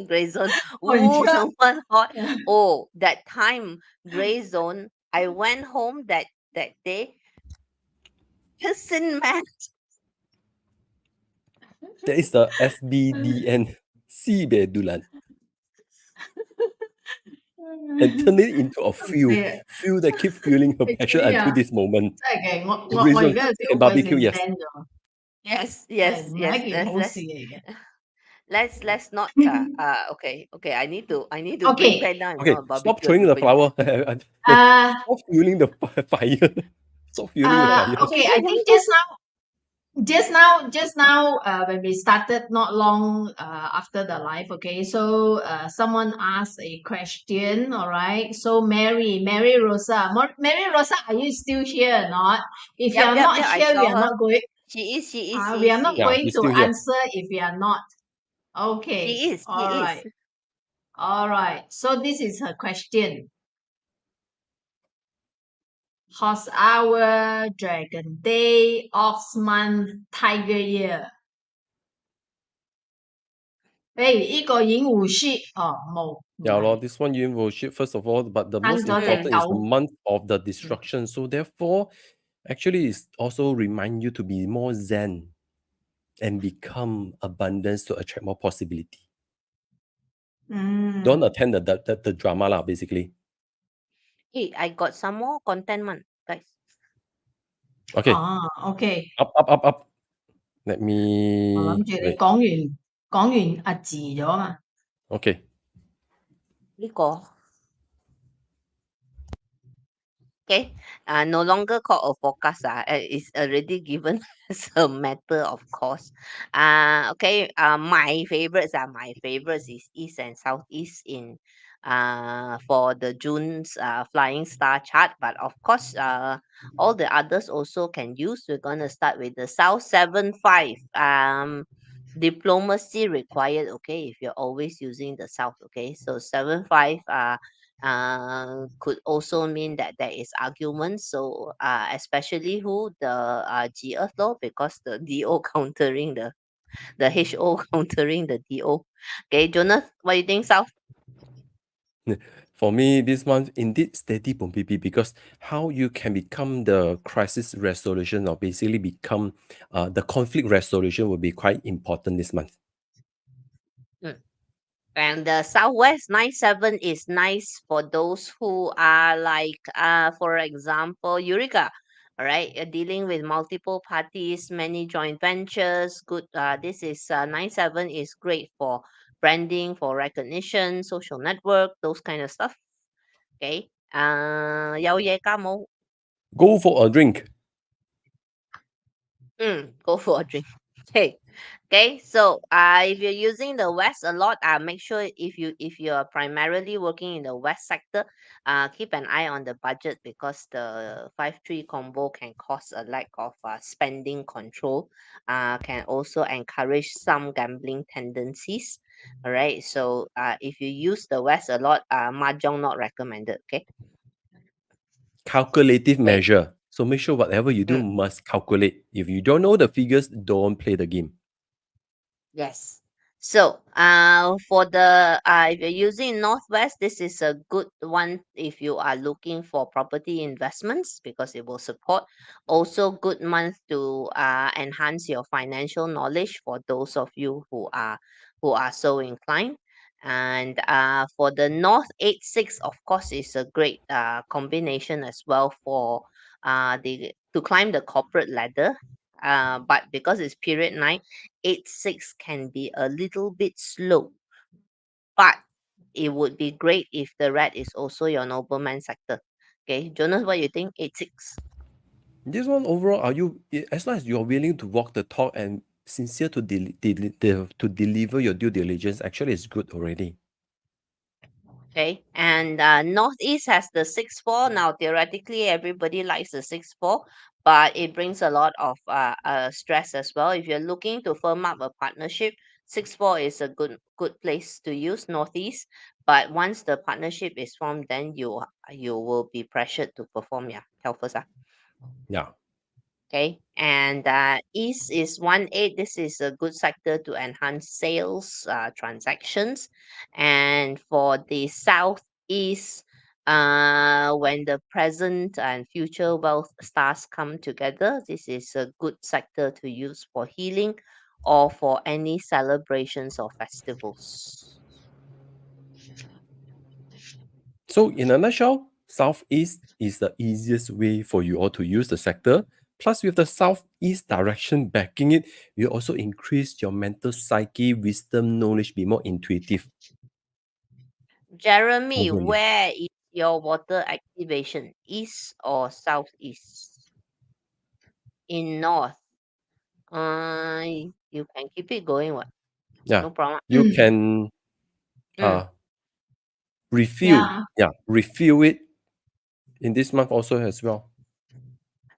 gray zone. Oh, Ooh, yeah. someone hot. Oh, that time gray zone. I went home that day. Pissing mad. That is the SBDN, Sibedulan, and turn it into a Okay. feel that keep fueling her passion Actually, until this moment. 真係嘅，我Grey 我而 zone 家有少 and 鬼死 barbecue, yes. zen 咗，Yes, 係 yes, 唔係 yes. 一件好事嚟嘅。Let's not okay. I need to bring Okay. back down Okay, a stop barbecue throwing the everybody. flower. Uh, Stop fueling the fire. Stop fueling the fire. okay. I think just now, when we started not long after the live, okay. So someone asked a question, all right. So Mary Rosa, Mary Rosa, are you still here or not? If you Yep, are yep, not yep. I here, we saw are her. not going. She is. We are not Yeah, going she's to still here. answer if we are not. Okay. She is. All right. All right. So this is her question. Horse hour, dragon day, ox month, tiger year. 呢個演胡說哦冇 Yeah, Right. Lord, this one you will shift first of all, but the most 生咗隻 important is the 狗。 month of the destruction. So therefore, actually, it's also remind you to be more zen and become abundance to attract more possibility. Don't attend the drama lah, basically. Hey, I got some more contentment, guys. Okay, OK， up. Let 我諗 me 住你 wait. 講完阿字咗嘛。 Okay. 呢個 Okay, no longer called a forecast. It's already given as a matter of course. Okay. My favorites is east and southeast in for the June's flying star chart. But of course, all the others also can use. We're gonna start with the South 7-5. Diplomacy required. Okay, if you're always using the South. Okay, so 7-5. Could also mean that there is argument. So especially who the G Earth law, because the DO countering the HO countering the DO. Okay, Jonas, what do you think, South? For me, this one indeed steady Pompipi, because how you can become the crisis resolution or basically become the conflict resolution will be quite important this month. And the Southwest 9-7 is nice for those who are like, for example, Eureka. All right, dealing with multiple parties, many joint ventures. Good. This is 9-7 is great for branding, for recognition, social network, those kind of stuff. Okay. 有嘢加冇? Go for a drink. Go for a drink. Okay, so if you're using the west a lot, make sure if you are primarily working in the west sector, keep an eye on the budget, because the 5-3 combo can cause a lack of spending control. Can also encourage some gambling tendencies. All right, so if you use the west a lot, mahjong not recommended. Okay. Calculative measure. So make sure whatever you do Mm. must calculate. If you don't know the figures, don't play the game. Yes. So, for the if you're using Northwest, this is a good one if you are looking for property investments, because it will support. Also, good month to enhance your financial knowledge for those of you who are so inclined. And for the North 8-6, of course, is a great combination as well for the to climb the corporate ladder. But because it's period 9, 8-6 can be a little bit slow, but it would be great if the red is also your nobleman sector. Okay, Jonas, what you think? 8-6. This one overall, as long as you're willing to walk the talk and sincere to to deliver your due diligence, actually it's good already. Okay, and Northeast has the 6-4. Now, theoretically, everybody likes the 6-4, but it brings a lot of stress as well. If you're looking to firm up a partnership, 6-4 is a good place to use Northeast. But once the partnership is formed, then you will be pressured to perform. Yeah, tell first. Yeah. Okay, and East is 1-8. This is a good sector to enhance sales transactions. And for the Southeast, when the present and future wealth stars come together, this is a good sector to use for healing or for any celebrations or festivals. So in a nutshell, Southeast is the easiest way for you all to use the sector. Plus, with the Southeast direction backing it, you also increase your mental psyche, wisdom, knowledge, be more intuitive. Jeremy, Overly. where is your water activation? East or Southeast? In North. You can keep it going. What? Yeah. No problem. You can Mm. refill. Yeah, refill it in this month also as well.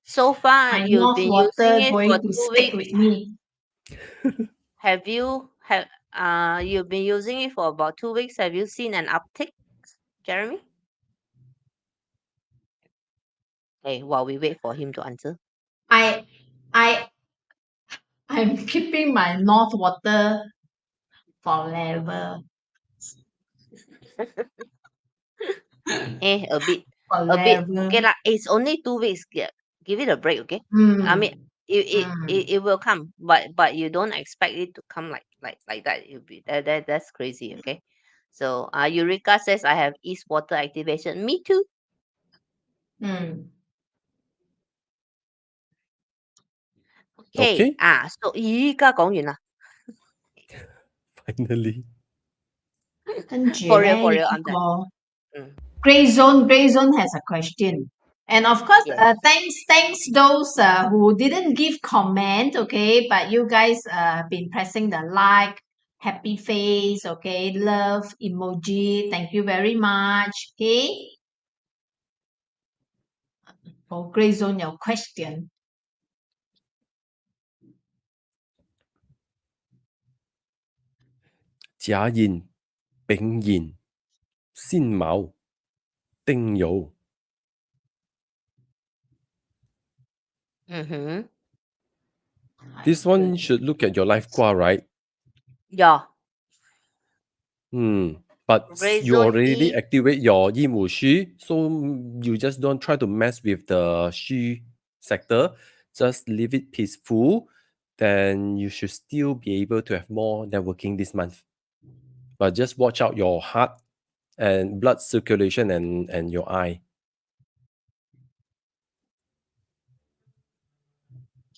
So far, My you've North been water using it for going to 2 stick weeks. with me. Have you've been using it for about 2 weeks? Have you seen an uptick, Jeremy? Okay, while we wait for him to answer. I'm keeping my North water forever. A bit. Whatever. Okay lah. It's only 2 weeks. Give it a break, okay? I mean, it will come, but you don't expect it to come like that. It'll be that's crazy, okay? So Eureka says I have east water activation. Me too. Okay. Okay. So 而家講完啦。 Finally. For real, I'm done. Grey Zone has a question. And of course, Yes. thanks those who didn't give comment, okay, but you guys been pressing the like, happy face, okay, love emoji. Thank you very much, okay. For Grey Zone, your question. 甲寅、丙寅、辛卯、丁酉。 Mm-hmm. This one should look at your life qua, right? Yeah. But Grey you Zone already is activate your 一母戌, so you just don't try to mess with the 戌 sector. Just leave it peaceful. Then you should still be able to have more networking this month. But just watch out your heart and blood circulation and your eye.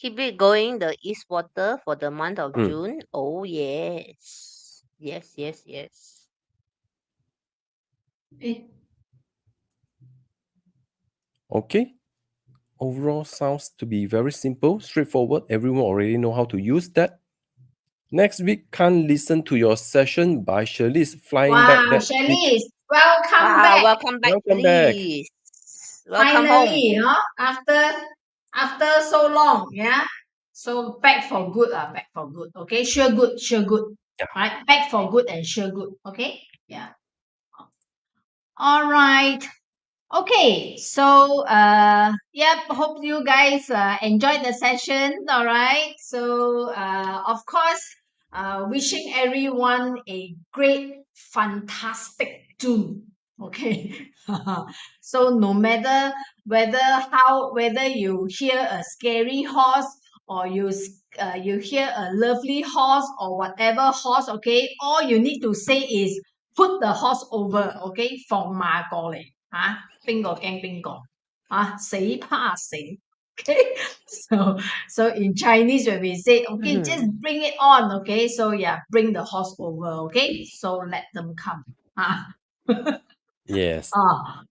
keep it going, the east water for the month of June. Oh yes. Yes. Okay. Overall sounds to be very simple, straightforward. Everyone already know how to use that. Next week, can't listen to your session by Shirley's flying back that week. Shirley, welcome back. Welcome back, Welcome back. please. Welcome Finally, home. after so long, yeah. So back for good, back for good. Okay, sure good. Yeah. Right, back for good and sure good. Okay, yeah. All right. Okay, so hope you guys enjoyed the session. All right, so of course, wishing everyone a great, fantastic June. Okay, so no matter whether you hear a scary horse or you hear a lovely horse or whatever horse, okay, all you need to say is put the horse over, okay, 放馬過嚟嚇，邊個驚邊個啊？死怕死。Okay, so in Chinese when we say okay, just bring it on, okay, so yeah, bring the horse over, okay, so let them come. Yes.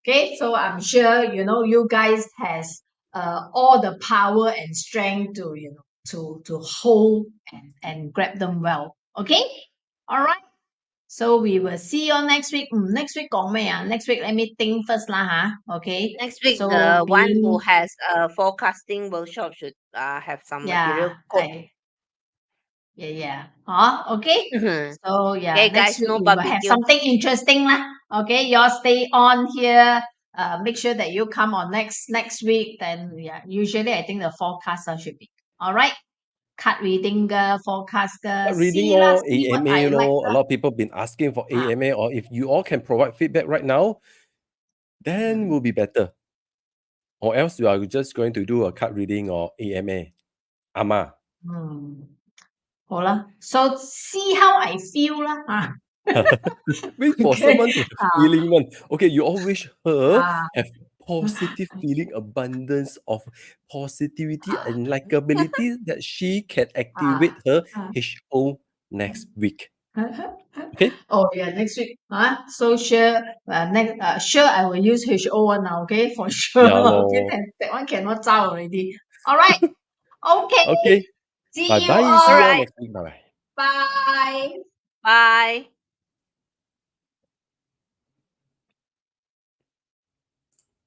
Okay, so I'm sure you guys has all the power and strength to to hold and grab them well. Okay, all right. So we will see you next week. Next week 講咩啊？ Next week let me think first lah Okay. Next week, So the one who has a forecasting workshop should have some material. Okay. So Okay, next guys, week no we will have barbecue. something interesting lah. Okay, you all stay on here. Make sure that you come on next week. Then usually I think the forecaster should be all right. Card reading, forecaster. Reading See lah, or see what AMA, I like. a lot of people have been asking for AMA, or if you all can provide feedback right now, then will be better. Or else you are just going to do a card reading or AMA. Ama. 好啦, so see how I feel lah. Wait for Okay. someone to have feeling one. Okay, you all wish her Ah. have positive feeling, abundance of positivity and likability that she can activate her HO next week. Okay. Oh yeah, next week. So sure. Sure I will use HO one now. Okay, for sure. Yeah, Okay, that one cannot tell already. All right. Okay. Okay. See Bye you bye. all. See you all Alright. next week. Bye. Bye. Bye.